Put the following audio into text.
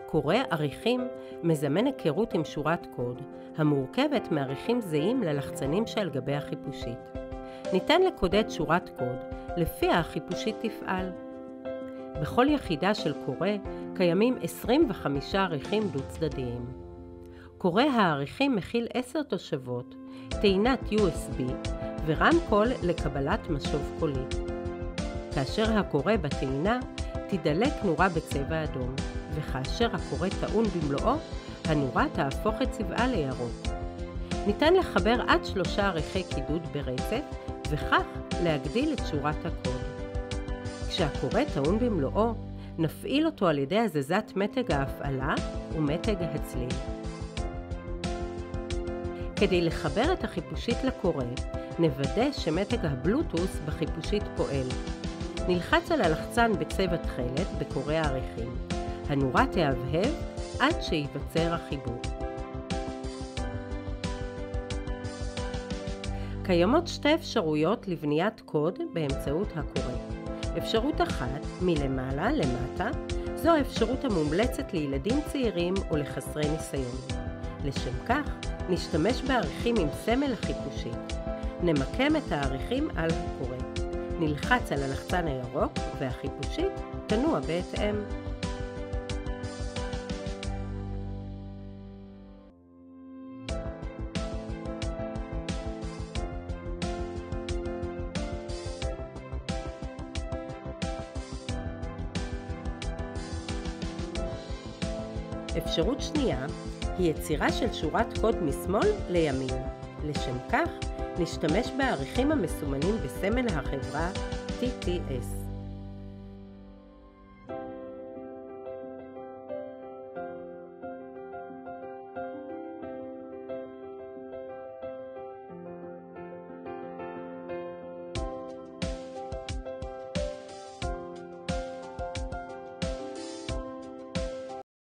קורא עריכים מזמן היכרות עם שורת קוד, המורכבת מעריכים זהים ללחצנים שעל גבי החיפושית. ניתן לקודד שורת קוד, לפיה החיפושית תפעל. בכל יחידה של קורא קיימים 25 עריכים דו-צדדיים. קורא העריכים מכיל 10 תושבות, טעינת USB ורמקול לקבלת משוב קולי. כאשר הקורא בטעינה, תדלק נורה בצבע אדום, וכאשר הקורא טעון במלואו, הנורה תהפוך את צבעה לירוק. ניתן לחבר עד 3 עריכי קידוד ברצף, וכך להגדיל את שורת הקוד. כשהקורא טעון במלואו, נפעיל אותו על ידי הזזת מתג ההפעלה ומתג הצליל. כדי לחבר את החיפושית לקורא, נוודא שמתג הבלוטוס בחיפושית פועל. נלחץ על הלחצן בצבע תכלת בקורא העריכים. הנורה תהבהב עד שייווצר החיבור. קיימות 2 אפשרויות לבניית קוד באמצעות הקורא. אפשרות אחת, מלמעלה למטה, זו האפשרות המומלצת לילדים צעירים או לחסרי ניסיון. לשם כך, נשתמש בעריכים עם סמל החיפושית. נמקם את העריכים על הקורא. נלחץ על הלחצן הירוק והחיפושית תנוע בהתאם. אפשרות שנייה היא יצירה של שורת קוד משמאל לימין. לשם כך, נשתמש בעריכים המסומנים בסמל החברה TTS.